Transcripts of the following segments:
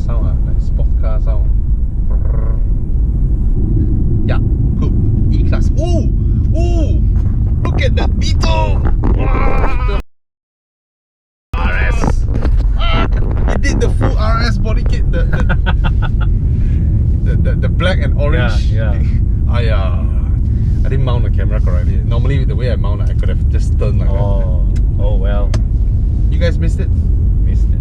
sound, like sports car sound. Yeah, good. E-Class. Ooh! Ooh! Look at that beetle! Wow. RS! It did the full RS body kit, the black and orange. Yeah. I didn't mount the camera correctly. Normally the way I mount it, I could have just turned like that. Oh well. You guys missed it? Missed it.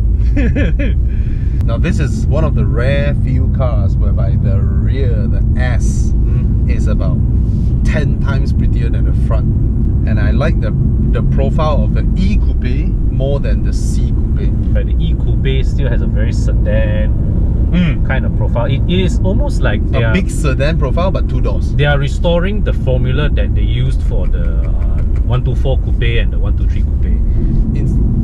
Now this is one of the rare few cars whereby the rear, the S, is about 10 times prettier than the front. And I like the profile of the E Coupe more than the C Coupe. But the E Coupe still has a very sedan kind of profile. It is almost like a big sedan profile, but 2 doors. They are restoring the formula that they used for the 124 Coupe and the 123 Coupe.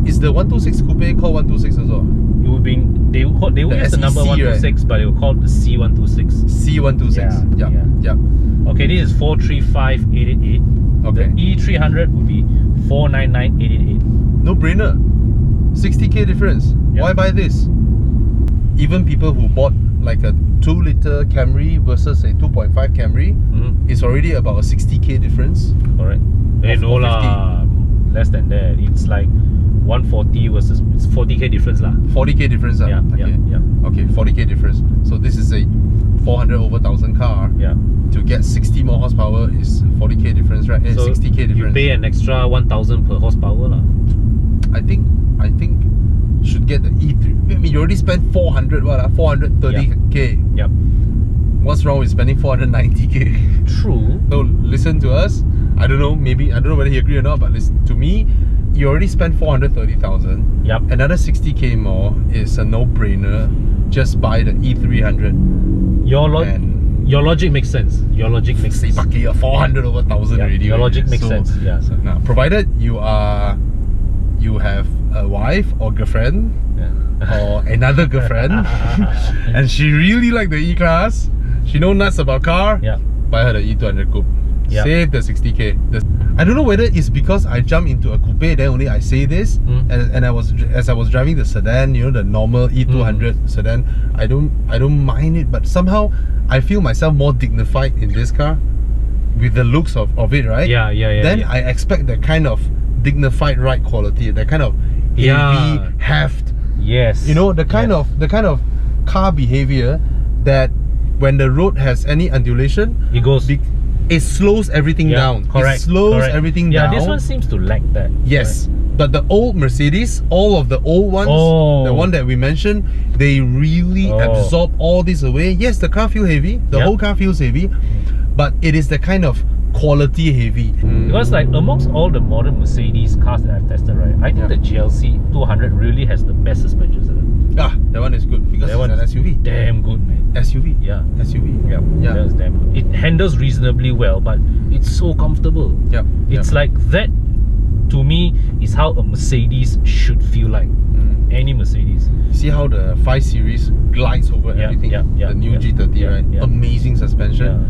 Is the 126 Coupe called 126 also? It would be they would use the number 126, right? But they will call it the C126. C126. Yeah. Okay, this is 435,888. Okay. The E300 would be 499,888. No brainer. 60k difference. Yep. Why buy this? Even people who bought like a 2-liter Camry versus a 2.5 Camry, it's already about a 60k difference. Correct. No lah, less than that. It's like 140 versus, it's 40k difference lah. 40k difference lah. Okay, 40k difference. So this is a 400 over 1,000 car. Yeah. To get 60 more horsepower is 40k difference, right? So 60k difference. You pay an extra 1,000 per horsepower lah. I think should get the E3. I mean, you already spent 430k. Yep. What's wrong with spending 490k? True. So listen to us. I don't know whether you agree or not, but listen to me. You already spent 430,000. Yep. Another 60k more is a no-brainer. Just buy the E300. Your logic makes sense. Your logic makes sense. 400 over 1,000 already. Your logic makes sense. Yeah. So now, provided you have a wife or girlfriend or another girlfriend, and she really like the E-Class, she know nuts about car. Yeah. Buy her the E200 Coupe. Yep. Save the 60k. I don't know whether it's because I jumped into a coupe, then only I say this, and as I was driving the sedan, you know, the normal E200 sedan, I don't mind it, but somehow I feel myself more dignified in this car with the looks of it, right? Yeah. Then I expect that kind of dignified ride quality, that kind of heavy heft. Yes. You know, the kind of car behavior that when the road has any undulation, it slows everything down. Correct. It slows everything down. Yeah, this one seems to lack that. Yes. Correct. But the old Mercedes, all of the old ones, the one that we mentioned, they really absorb all this away. Yes, the car feels heavy. The whole car feels heavy. But it is the kind of quality heavy. Because like amongst all the modern Mercedes cars that I've tested, right, I think the GLC 200 really has the best suspensions in it. Ah, that one is good because it's an SUV. Damn good, man. SUV? Yeah. SUV. Yeah. That's damn good. It handles reasonably well, but it's so comfortable. Yep. It's like that, to me, is how a Mercedes should feel like. Any Mercedes. See how the 5 Series glides over everything? The new G30, right? Amazing suspension.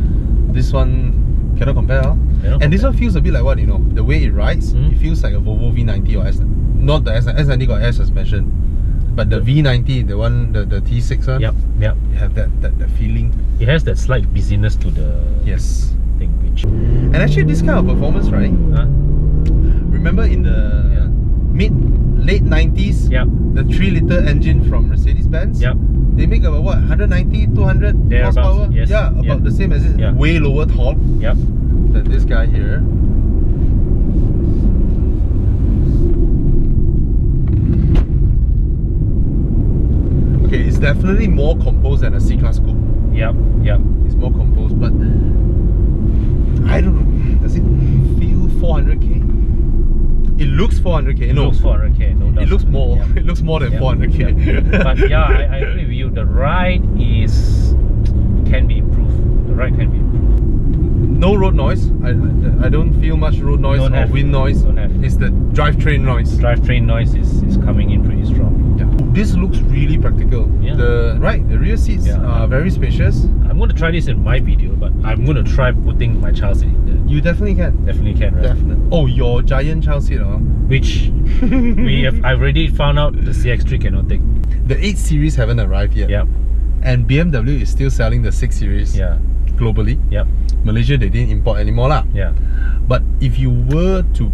This one cannot compare. And this one feels a bit like what, you know, the way it rides, it feels like a Volvo V90 or S. Not the S90 got air suspension, but the V90, the one, the T6 one. Yep. You have that feeling. It has that slight busyness to the thing, which. And actually, this kind of performance, right? Remember in the late 90s, the 3-liter engine from mercedes-benz. They make about what, 190, 200 horsepower? Yes. Yeah, about the same as this. Way lower torque than this guy here. Okay, it's definitely more composed than a C-Class Coupe. It's more composed, but I don't know. Does it feel 400k? It looks 400k. It looks 400k, no doubt. It looks more. It looks more than 400k. But yeah, I agree with you. The ride can be improved. The ride can be improved. No road noise. I don't feel much road noise or wind noise. It's the drivetrain noise. Drivetrain noise is coming in pretty strong. This looks really practical. The rear seats are very spacious. I'm going to try this in my video, but I'm going to try putting my child seat in there. You definitely can. Definitely can, right? Definitely. Oh, your giant child seat, which I've already found out the CX-3 cannot take. The 8 Series haven't arrived yet. Yep. And BMW is still selling the 6 Series. Yeah. Globally. Yep. Malaysia, they didn't import anymore lah. Yeah. But if you were to,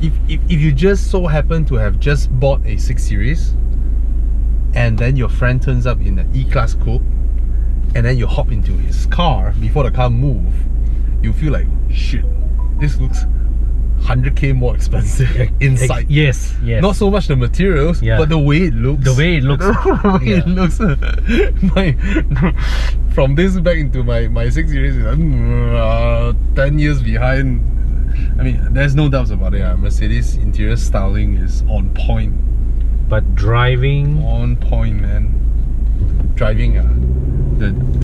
if you just so happen to have just bought a 6 Series, and then your friend turns up in the E-Class Coupe, and then you hop into his car before the car move, you feel like, shit, this looks 100k more expensive inside. Yes. Not so much the materials, but the way it looks. The way it looks. It looks. From this back into my 6 Series, 10 years behind. I mean, there's no doubts about it. Mercedes interior styling is on point. But driving, on point, man. Driving,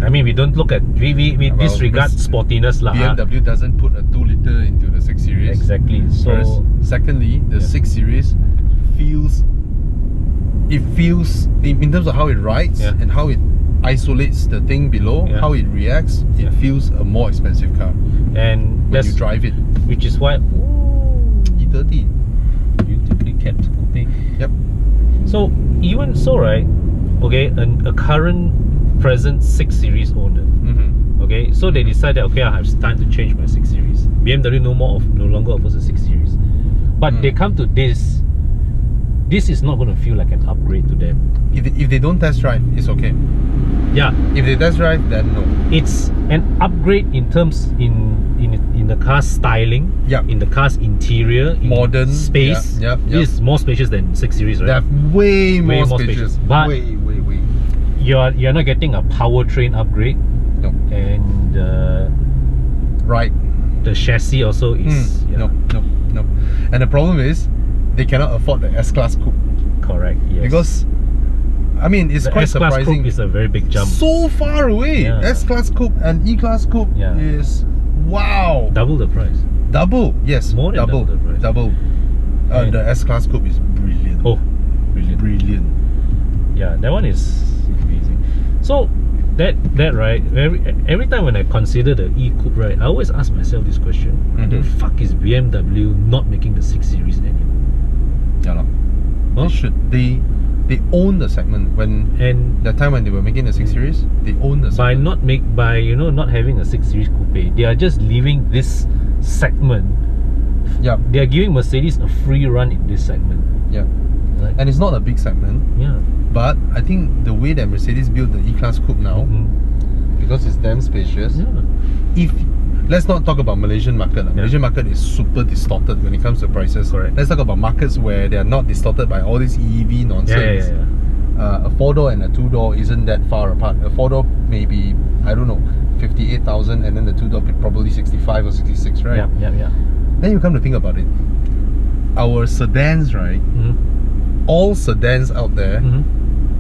I mean, we don't look at we disregard sportiness lah. BMW doesn't put a 2-liter into the 6 Series. Exactly. So whereas, secondly, the 6 Series feels in terms of how it rides and how it isolates the thing below, how it reacts, it feels a more expensive car. And when you drive it, which is why E30 beautifully kept coupe. Yep. So even so, right? Okay, a current present 6 Series owner. Okay, so they decided, okay, I have time to change my 6 Series. BMW no longer offers a 6 Series. But they come to this is not going to feel like an upgrade to them. If they don't test drive, it's okay. Yeah. If they test drive, then no. It's an upgrade in terms in the car's styling, in the car's interior, modern space. This is more spacious than 6 Series, right? They're way more spacious. But way. You're not getting a powertrain upgrade. No. And the chassis also is no. And the problem is they cannot afford the S-Class Coupe. Correct. Yes. Because I mean, it's quite surprising. S-Class Coupe is a very big jump. So far away. S-Class Coupe and E-Class Coupe is wow. Double the price. Double, yes. More than double the price. Double. The S-Class Coupe is brilliant. Oh, brilliant. Yeah, that one is amazing. So that right, every time when I consider the E-Coupe, right, I always ask myself this question: the fuck is BMW not making the 6 Series anymore? Yeah, they should. They own the segment. And the time when they were making the 6 Series, they own the segment. By not having a 6 Series coupe, they are just leaving this segment. Yeah, they are giving Mercedes a free run in this segment. Yeah, right. And it's not a big segment. Yeah, but I think the way that Mercedes built the E-Class Coupe now, because it's damn spacious. Let's not talk about Malaysian market. Malaysian market is super distorted when it comes to prices. Correct. Let's talk about markets where they are not distorted by all this EV nonsense. A 4-door and a 2-door isn't that far apart. A 4-door maybe, I don't know, 58,000, and then the 2-door probably 65 or 66, right? Yeah. Then you come to think about it. Our sedans, right? All sedans out there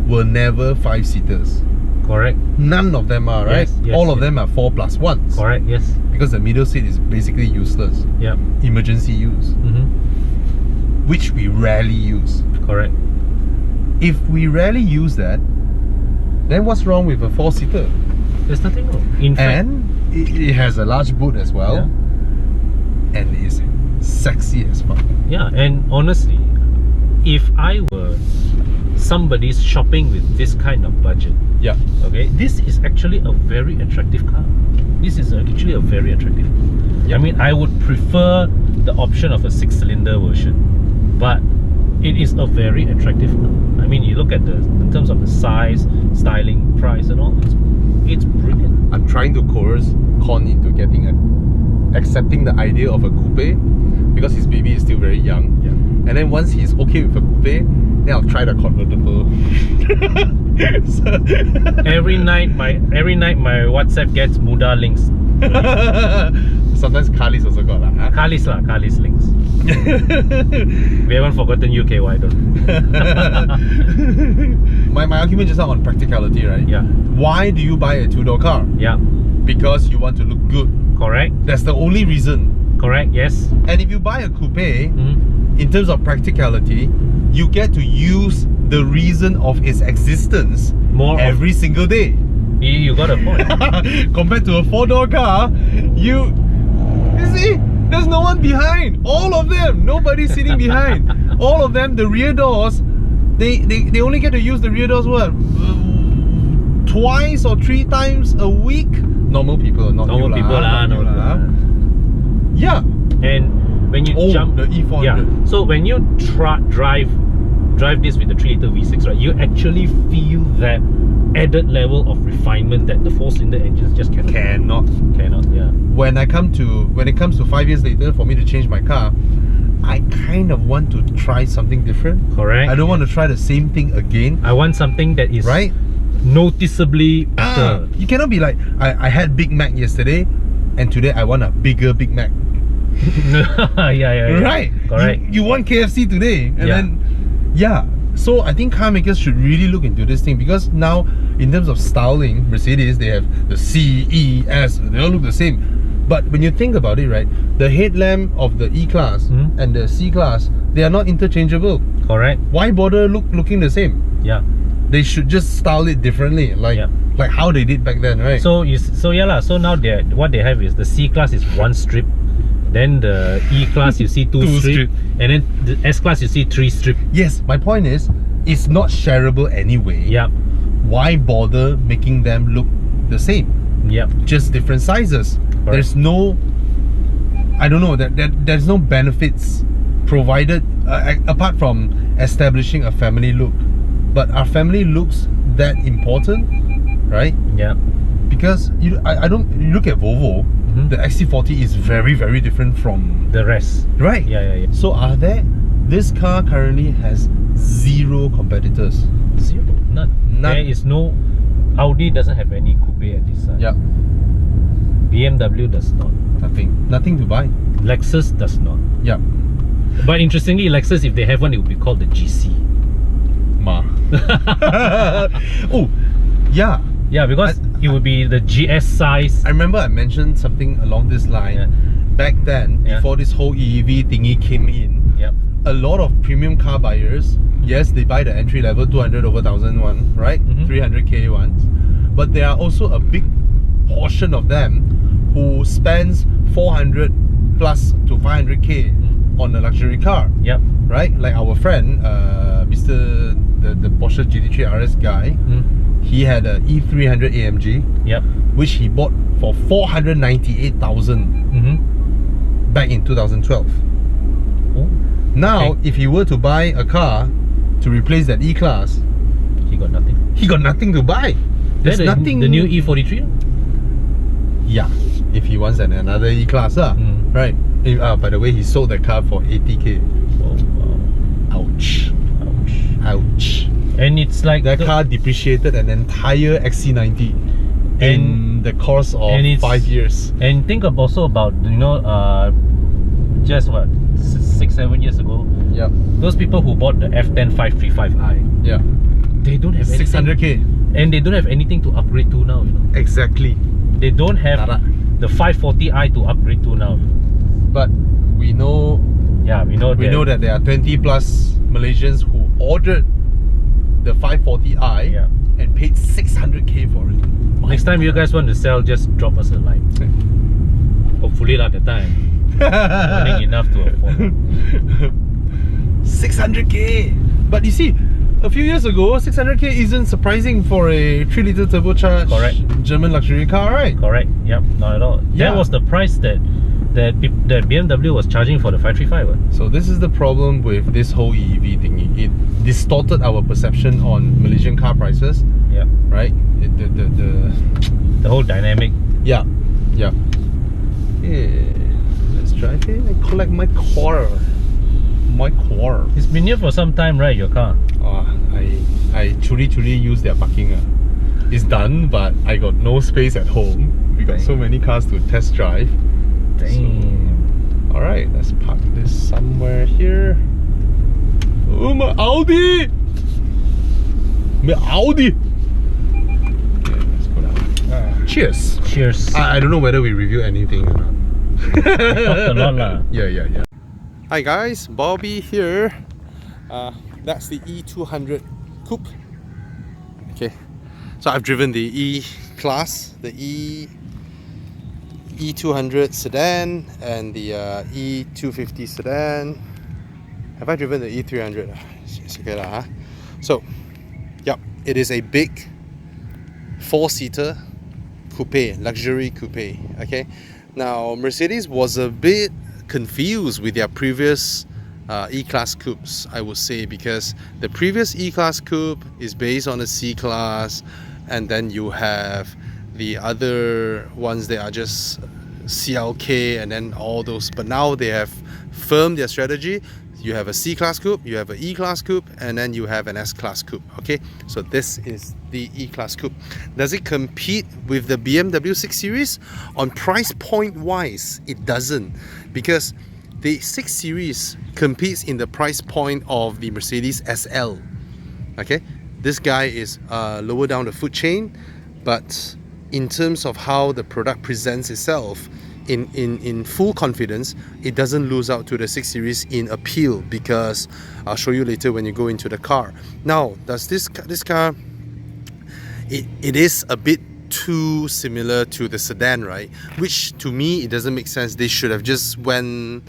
were never 5-seaters. Correct. None of them are, right? Yes, all of them are 4+1s. Correct, yes. Because the middle seat is basically useless. Yeah. Emergency use. Which we rarely use. Correct. If we rarely use that, then what's wrong with a 4-seater? There's nothing wrong. In fact, and it has a large boot as well. And it's sexy as fuck. Yeah, and honestly, if I were somebody's shopping with this kind of budget, okay, this is actually a very attractive car. This is actually a very attractive car. I mean, I would prefer the option of a 6-cylinder version, but it is a very attractive car. I mean, you look at in terms of the size, styling, price and all, it's brilliant. I'm trying to coerce Con into accepting the idea of a coupe because his baby is still very young. And then once he's okay with a coupe, then I'll try the convertible. every night my WhatsApp gets Muda links. Sometimes Kali's also got Kali's links. We haven't forgotten UKY though. my argument just now on practicality, right? Yeah. Why do you buy a 2-door car? Yeah. Because you want to look good. Correct. That's the only reason. Correct, yes. And if you buy a coupe, in terms of practicality, you get to use the reason of its existence every single day. You got a point. Compared to a 4-door car, you see, there's no one behind. All of them, nobody's sitting behind. All of them, the rear doors, they only get to use the rear doors what? Twice or 3 times a week. Normal people, not normal you people lah. Yeah. And when you jump the E400. Yeah. So when you drive this with the 3-liter V6, right, you actually feel that added level of refinement that the 4-cylinder engines just cannot. Yeah. When it comes to 5 years later for me to change my car, I kind of want to try something different. Correct. I don't want to try the same thing again. I want something that is noticeably better. You cannot be like, I had Big Mac yesterday and today I want a bigger Big Mac. yeah. Right. Correct. You want KFC today and then so I think car makers should really look into this thing, because now in terms of styling, Mercedes, they have the C, E, S, they all look the same. But when you think about it, right, the headlamp of the E-Class and the C-Class, they are not interchangeable. Correct. Why bother looking the same? Yeah. They should just style it differently, like how they did back then, right? So so now what they have is the C-Class is 1 strip, then the E-Class you see 2 strip, and then the S-Class you see 3 strip. Yes, my point is, it's not shareable anyway. Yeah. Why bother making them look the same? Yeah. Just different sizes. Correct. There's no, I don't know, there's no benefits provided apart from establishing a family look. But are family looks that important, right? Yeah. Because you look at Volvo, the XC40 is very, very different from the rest. Right. Yeah. So this car currently has 0 competitors. 0? None. There is no, Audi doesn't have any coupe at this side. Yeah. BMW does not. Nothing to buy. Lexus does not. Yeah. But interestingly, Lexus, if they have one, it would be called the GC. Oh, yeah. Yeah, because it would be the GS size. I remember I mentioned something along this line. Back then, before this whole EV thingy came in, a lot of premium car buyers, yes, they buy the entry level 200 over 1000 one, right? 300k ones. But there are also a big portion of them who spends 400 plus to 500k on a luxury car. Right? Like our friend, Mr. the Porsche GT3 RS guy, he had a E200 AMG, which he bought for 498,000 back in 2012. Now, if he were to buy a car to replace that E-Class, he got nothing. He got nothing to buy. There's nothing. The new E43? Yeah, if he wants another E-Class, right? By the way, he sold that car for 80k. Oh, wow. Ouch. And it's like that car depreciated an entire XC90 in the course of 5 years. And think also about, just what, 6-7 years ago, those people who bought the F10 535i, they don't have 600k, and they don't have anything to upgrade to now. Exactly. They don't have the 540i to upgrade to now. But we know, we know that there are 20 plus Malaysians who ordered the 540i and paid 600k for it. Next time you guys want to sell, just drop us a line. Hopefully at the time earning enough to afford. 600k. But you see, a few years ago, 600k isn't surprising for a 3-liter turbocharged German luxury car, right? Correct. Yep, not at all. That was the price that BMW was charging for the 535. So this is the problem with this whole EV thingy. It distorted our perception on Malaysian car prices. Right? The whole dynamic. Yeah. Let's drive it and collect my car. It's been here for some time, right, your car? I truly use their parking. It's done, but I got no space at home. We got so many cars to test drive. Alright, let's park this somewhere here. Oh, my Audi! My Audi! Okay, let's go down. Cheers! Cheers! I don't know whether we review anything or not. Talked a lot lah. Yeah. Hi guys, Bobby here. That's the E200 Coupe. Okay, so I've driven the E-Class, the E200 sedan, and the E250 sedan. Have I driven the E300? It's okay lah, huh? So, yep, it is a big 4-seater coupe, luxury coupe. Okay, now Mercedes was a bit confused with their previous E-Class Coupes, I would say, because the previous E-Class Coupe is based on a C-Class, and then you have the other ones that are just CLK and then all those, but now they have firmed their strategy. You have a C-Class Coupe, you have an E-Class Coupe, and then you have an S-Class Coupe. Okay, so this is the E-Class Coupe. Does it compete with the BMW 6 Series? On price point wise, it doesn't, because the 6 Series competes in the price point of the Mercedes SL. Okay, this guy is lower down the food chain, but in terms of how the product presents itself, in full confidence, it doesn't lose out to the 6 Series in appeal, because I'll show you later when you go into the car. Now, does this car, it is a bit too similar to the sedan, right? Which to me, it doesn't make sense. They should have just went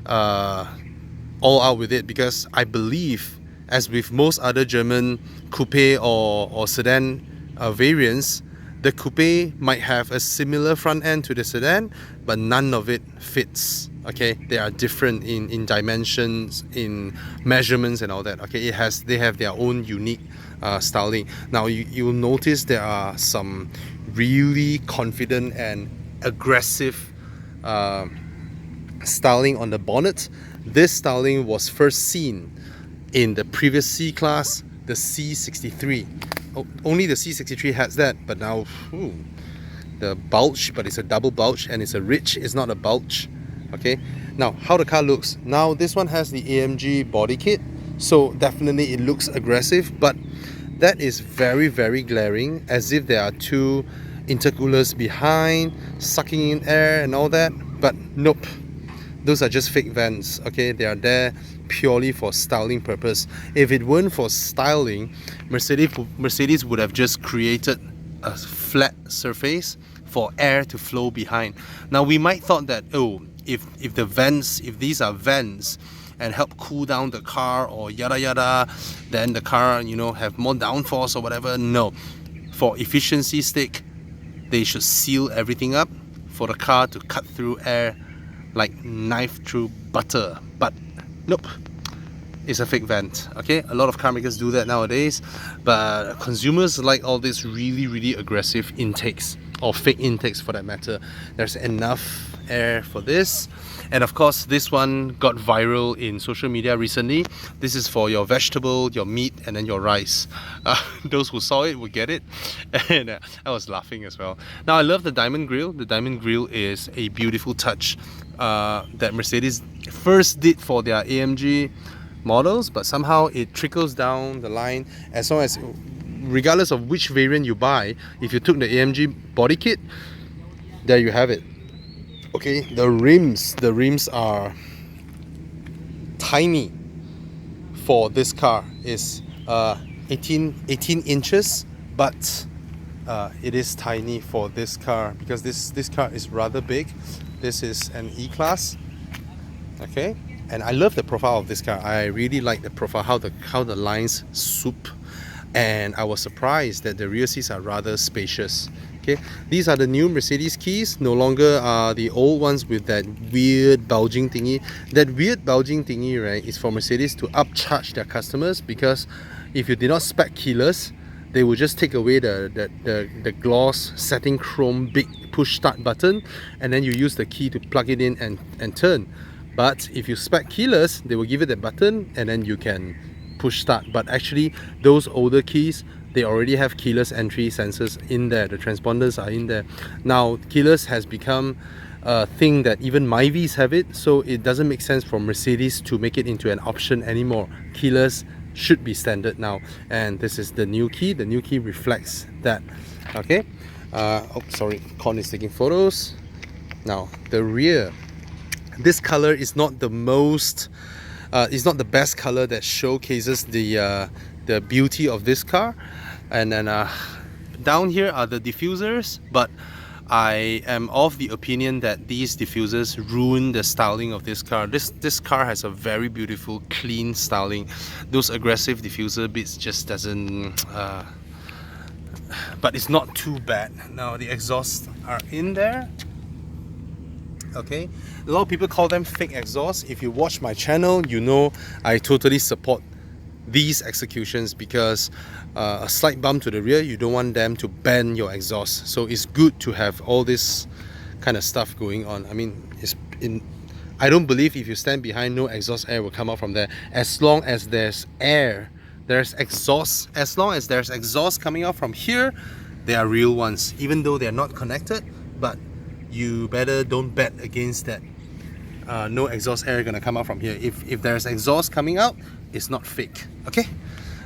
all out with it, because I believe, as with most other German coupe or sedan variants, the coupe might have a similar front end to the sedan, but none of it fits. Okay, they are different in dimensions, in measurements and all that. Okay, they have their own unique styling. Now you'll notice there are some really confident and aggressive styling on the bonnet. This styling was first seen in the previous C-Class, the C63. Only the C63 has that, but now the bulge, but it's a double bulge and it's a ridge, it's not a bulge. Okay, now how the car looks. Now this one has the AMG body kit, so definitely it looks aggressive, but that is very, very glaring, as if there are two intercoolers behind sucking in air and all that. But nope, those are just fake vents. Okay, they are there purely for styling purpose. If it weren't for styling, Mercedes would have just created a flat surface for air to flow behind. Now we might thought that, oh, if these are vents and help cool down the car or yada yada, then the car, you know, have more downforce or whatever. No, for efficiency's sake, they should seal everything up for the car to cut through air like knife through butter. But nope, it's a fake vent. Okay, a lot of car makers do that nowadays, but consumers like all these really, really aggressive intakes, or fake intakes for that matter. There's enough air for this. And of course, this one got viral in social media recently. This is for your vegetable, your meat, and then your rice. Those who saw it will get it. And I was laughing as well. Now, I love the diamond grille. The diamond grille is a beautiful touch that Mercedes first did for their AMG models, but somehow it trickles down the line. As long as, regardless of which variant you buy, if you took the AMG body kit, there you have it. Okay, the rims are tiny for this car. It's 18 inches, but it is tiny for this car, because this car is rather big. This is an E-Class. Okay, and I love the profile of this car. I really like the profile, how the lines swoop, and I was surprised that the rear seats are rather spacious. Okay, these are the new Mercedes keys, no longer are the old ones with that weird bulging thingy. That weird bulging thingy, right, is for Mercedes to upcharge their customers, because if you did not spec keyless, they will just take away the gloss setting chrome big push start button, and then you use the key to plug it in and turn. But if you spec keyless, they will give it that button and then you can push start. But actually, those older keys, they already have keyless entry sensors in there. The transponders are in there. Now, keyless has become a thing that even Myvis have it, so it doesn't make sense for Mercedes to make it into an option anymore. Keyless should be standard now, and this is the new key. The new key reflects that. Okay. Oh, sorry, Con is taking photos. Now, the rear. This color is not the most, it's not the best color that showcases the the beauty of this car. And then down here are the diffusers, but I am of the opinion that these diffusers ruin the styling of this car. This car has a very beautiful, clean styling. Those aggressive diffuser bits just doesn't... but it's not too bad. Now the exhausts are in there. Okay, a lot of people call them fake exhausts. If you watch my channel, you know I totally support these executions, because a slight bump to the rear, you don't want them to bend your exhaust. So it's good to have all this kind of stuff going on. I mean, I don't believe if you stand behind, no exhaust air will come out from there. As long as there's air, there's exhaust. As long as there's exhaust coming out from here, they are real ones, even though they're not connected. But you better don't bet against that. No exhaust air gonna come out from here. If there's exhaust coming out, it's not fake. Okay,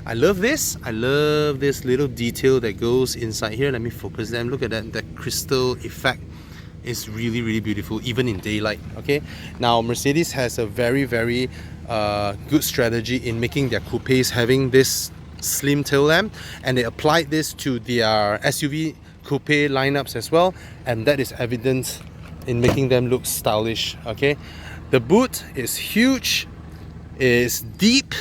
I love this. I love this little detail that goes inside here. Let me focus them. Look at that. The crystal effect is really, really beautiful, even in daylight. Okay, now Mercedes has a very, very good strategy in making their coupes having this slim tail lamp, and they applied this to their SUV coupe lineups as well, and that is evident in making them look stylish. Okay, the boot is huge, is deep,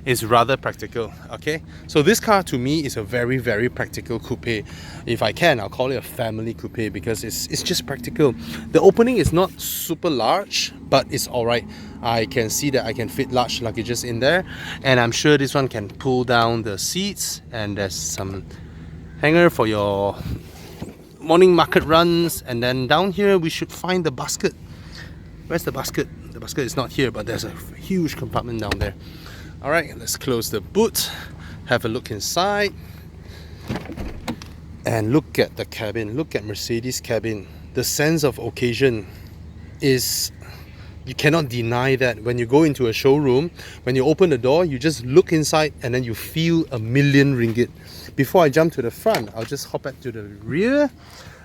is rather practical. Okay, so this car to me is a very, very practical coupe. If I can, I'll call it a family coupe, because it's just practical. The opening is not super large, but it's alright. I can see that I can fit large luggages in there, and I'm sure this one can pull down the seats, and there's some hanger for your morning market runs. And then down here we should find the basket. Where's the basket? The basket is not here, but there's a huge compartment down there. Alright, let's close the boot, have a look inside, and look at the cabin. Look at Mercedes cabin. The sense of occasion is, you cannot deny that. When you go into a showroom, when you open the door, you just look inside and then you feel ₦1,000,000. Before I jump to the front, I'll just hop back to the rear.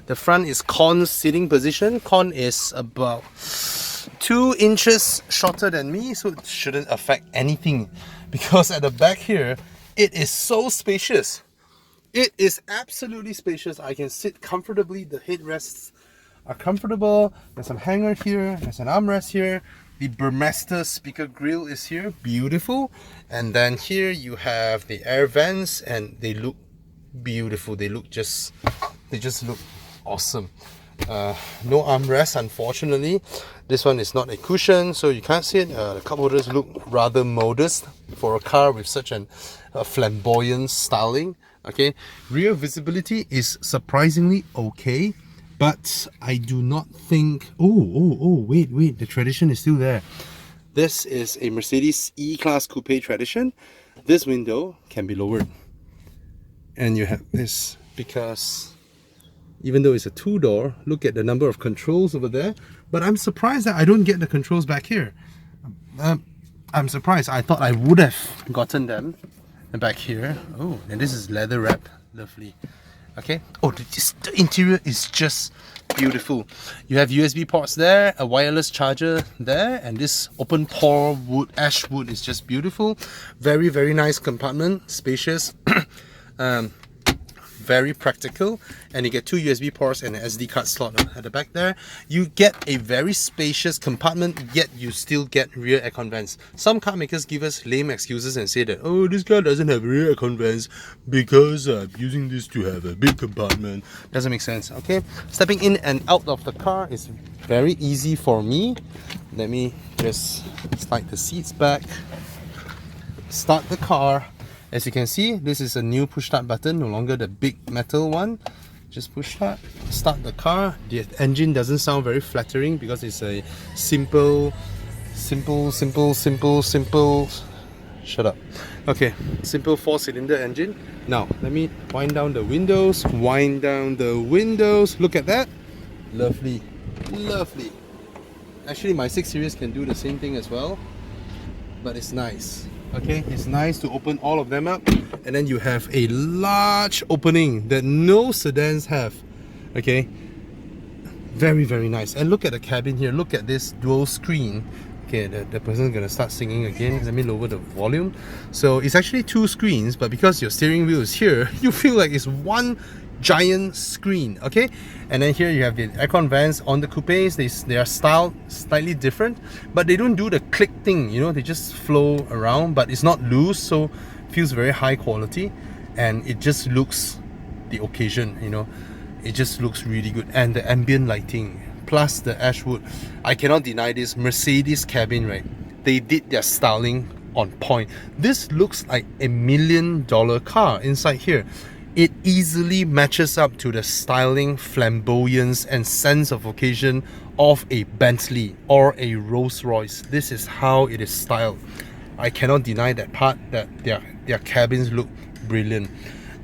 The front is Con's sitting position. Con is about 2 inches shorter than me, so it shouldn't affect anything, because at the back here, it is so spacious. It is absolutely spacious. I can sit comfortably. The headrests are comfortable. There's some hanger here. There's an armrest here. The Burmester speaker grill is here. Beautiful. And then here you have the air vents, and they look beautiful. They just look awesome. No armrest, unfortunately. This one is not a cushion, so you can't see it. The cup holders look rather modest for a car with such a flamboyant styling. Okay, rear visibility is surprisingly okay, but I do not think... wait, the Tradition is still there. This is a Mercedes E-Class Coupe Tradition. This window can be lowered, and you have this, because even though it's a 2-door, look at the number of controls over there. But I'm surprised that I don't get the controls back here. I'm surprised. I thought I would have gotten them back here. Oh, and this is leather wrap. Lovely. Okay. Oh, the interior is just beautiful. You have USB ports there, a wireless charger there, and this open pore wood, ash wood, is just beautiful. Very, very nice compartment, spacious. Very practical, and you get 2 USB ports and an SD card slot at the back there. You get a very spacious compartment, yet you still get rear aircon vents. Some car makers give us lame excuses and say that, oh, this car doesn't have rear aircon vents because I'm using this to have a big compartment. Doesn't make sense. Okay, stepping in and out of the car is very easy for me. Let me just slide the seats back, start the car. As you can see, this is a new push start button, no longer the big metal one. Just push start the car. The engine doesn't sound very flattering because it's a simple, shut up. Okay, simple 4-cylinder engine. Now, let me wind down the windows. Look at that. Lovely, lovely. Actually, my 6 Series can do the same thing as well, but it's nice. Okay, it's nice to open all of them up, and then you have a large opening that no sedans have. Okay, very, very nice. And look at the cabin here. Look at this dual screen. Okay, the person's gonna start singing again. Let me lower the volume. So it's actually 2 screens, but because your steering wheel is here, you feel like it's one giant screen, okay? And then here you have the aircon vents on the coupes. They are styled slightly different, but they don't do the click thing, you know, they just flow around, but it's not loose, so feels very high quality, and it just looks the occasion, you know, it just looks really good. And the ambient lighting plus the ashwood, I cannot deny this Mercedes cabin, right? They did their styling on point. This looks like a $1 million car inside here. It easily matches up to the styling, flamboyance and sense of occasion of a Bentley or a Rolls-Royce. This is how it is styled. I cannot deny that part, that their cabins look brilliant.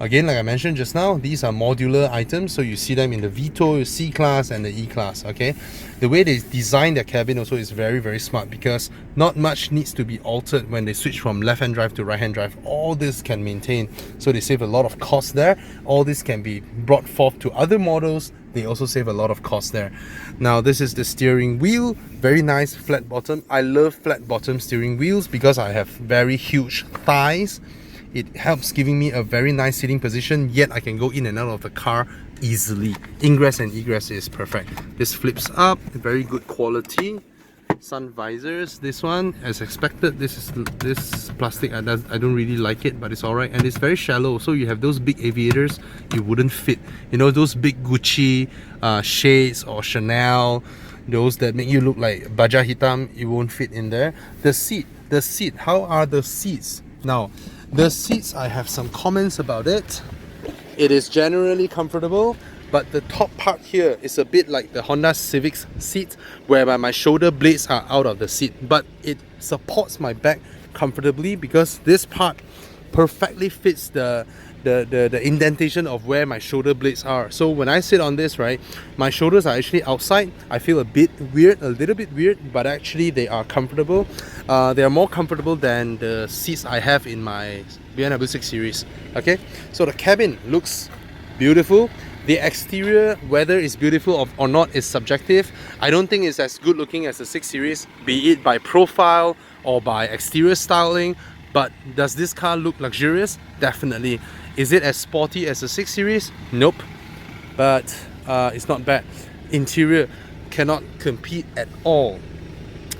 Again, like I mentioned just now, these are modular items, so you see them in the Vito, C-Class and the E-Class, okay? The way they design their cabin also is very, very smart, because not much needs to be altered when they switch from left-hand drive to right-hand drive. All this can maintain, so they save a lot of cost there. All this can be brought forth to other models. They also save a lot of cost there. Now, this is the steering wheel, very nice flat bottom. I love flat bottom steering wheels because I have very huge thighs. It helps giving me a very nice sitting position, yet I can go in and out of the car easily. Ingress and egress is perfect. This flips up, very good quality. Sun visors, this one, as expected, this plastic, I don't really like it, but it's alright. And it's very shallow, so you have those big aviators, you wouldn't fit. You know, those big Gucci shades or Chanel, those that make you look like Baja Hitam, you won't fit in there. The seat, how are the seats? Now, the seats, I have some comments about it. It is generally comfortable, but the top part here is a bit like the Honda Civic's seat, whereby my shoulder blades are out of the seat, but it supports my back comfortably because this part perfectly fits the indentation of where my shoulder blades are. So when I sit on this, right, my shoulders are actually outside. I feel a little bit weird, but actually they are comfortable. They are more comfortable than the seats I have in my BMW 6 Series. Okay, so the cabin looks beautiful. The exterior, whether it's beautiful or not, is subjective. I don't think it's as good looking as the 6 Series, be it by profile or by exterior styling. But does this car look luxurious? Definitely. Is it as sporty as the 6 Series? Nope. But it's not bad. Interior cannot compete at all.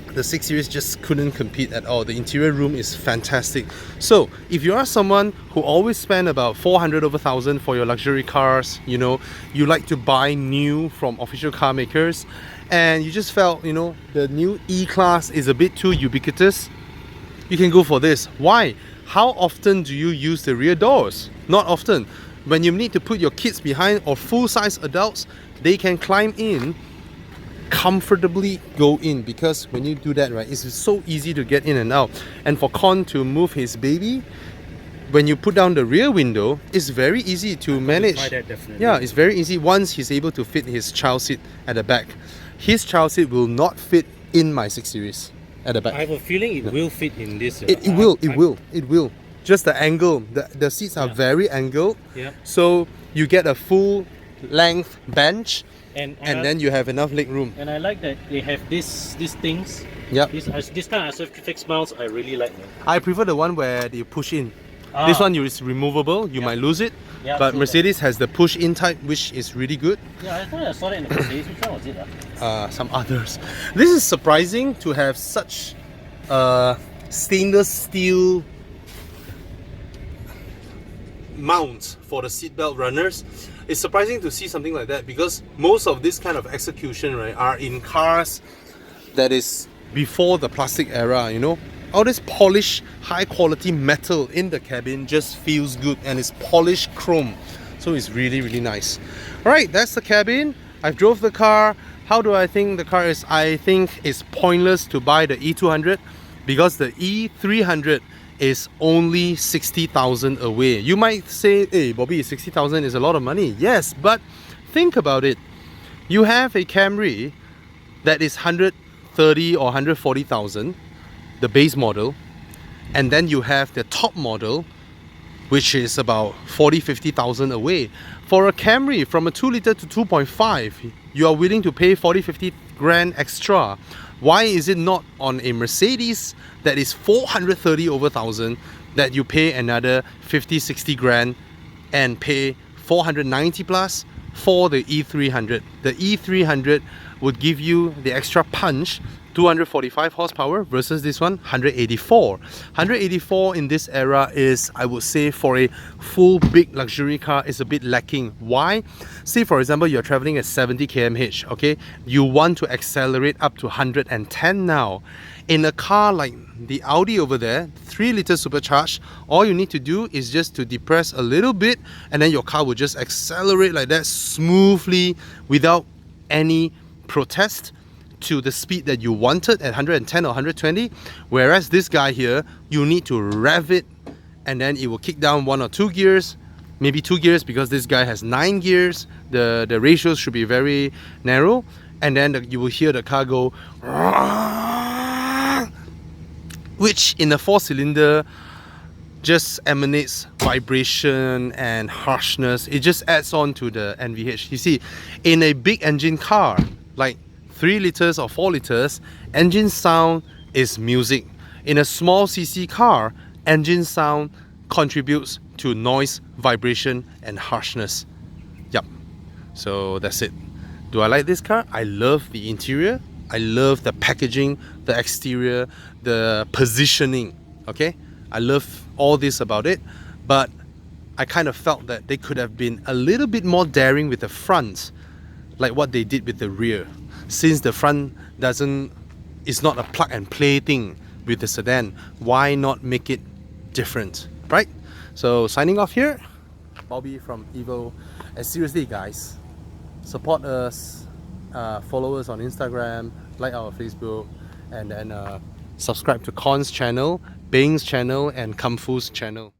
The 6 Series just couldn't compete at all. The interior room is fantastic. So if you are someone who always spend about 400 over 1,000 for your luxury cars, you know, you like to buy new from official car makers, and you just felt, you know, the new E-Class is a bit too ubiquitous, you can go for this. Why? How often do you use the rear doors? Not often. When you need to put your kids behind or full-size adults, they can climb in, comfortably go in, because when you do that, right, it's so easy to get in and out. And for Con to move his baby, when you put down the rear window, it's very easy to manage. Try that, definitely. Yeah, it's very easy once he's able to fit his child seat at the back. His child seat will not fit in my 6 Series. At the back. I have a feeling it will fit in this. It will. Just the angle. The seats are very angled. Yeah. So you get a full length bench, and then you have enough leg room. And I like that they have these things. Yeah. This kind of fixed mounts, I really like them. I prefer the one where you push in. This one is removable. You might lose it. Yeah, but Mercedes has the push-in type, which is really good. Yeah, I thought I saw that in the Mercedes. Which one was it? Some others. This is surprising to have such stainless steel mounts for the seatbelt runners. It's surprising to see something like that, because most of this kind of execution, right, are in cars that is before the plastic era, you know. All this polished, high quality metal in the cabin just feels good, and it's polished chrome, so it's really, really nice. Alright, that's the cabin. I've drove the car. How do I think the car is? I think it's pointless to buy the E200 because the E300 is only 60,000 away. You might say, hey Bobby, 60,000 is a lot of money. Yes, but think about it. You have a Camry that is 130 or 140,000, the base model, and then you have the top model, which is about 40-50,000 away. For a Camry from a 2 litre to 2.5, you are willing to pay 40-50 grand extra. Why is it not on a Mercedes that is 430 over 1,000 that you pay another 50, 60 grand and pay 490 plus for the E300? The E300 would give you the extra punch, 245 horsepower versus this one, 184. 184 in this era is, I would say, for a full big luxury car is a bit lacking. Why? Say for example, you're traveling at 70 km/h, okay? You want to accelerate up to 110 now. In a car like the Audi over there, 3 litre supercharged, all you need to do is just to depress a little bit and then your car will just accelerate like that smoothly without any protest to the speed that you wanted at 110 or 120. Whereas this guy here, you need to rev it and then it will kick down 1 or 2 gears, maybe 2 gears because this guy has 9 gears. The ratios should be very narrow, and then you will hear the car go, which in a 4-cylinder just emanates vibration and harshness. It just adds on to the NVH. You see, in a big engine car like 3 liters or 4 liters, engine sound is music. In a small cc car, engine sound contributes to noise, vibration and harshness. Yep. So that's it. Do I like this car? I love the interior. I love the packaging, the exterior, the positioning. Okay? I love all this about it, but I kind of felt that they could have been a little bit more daring with the front, like what they did with the rear. Since the front is not a plug and play thing with the sedan, why not make it different, right? So signing off here, Bobby from Evo. And seriously guys, support us, follow us on Instagram, like our Facebook, and then subscribe to Con's channel, Bing's channel and Kung Fu's channel.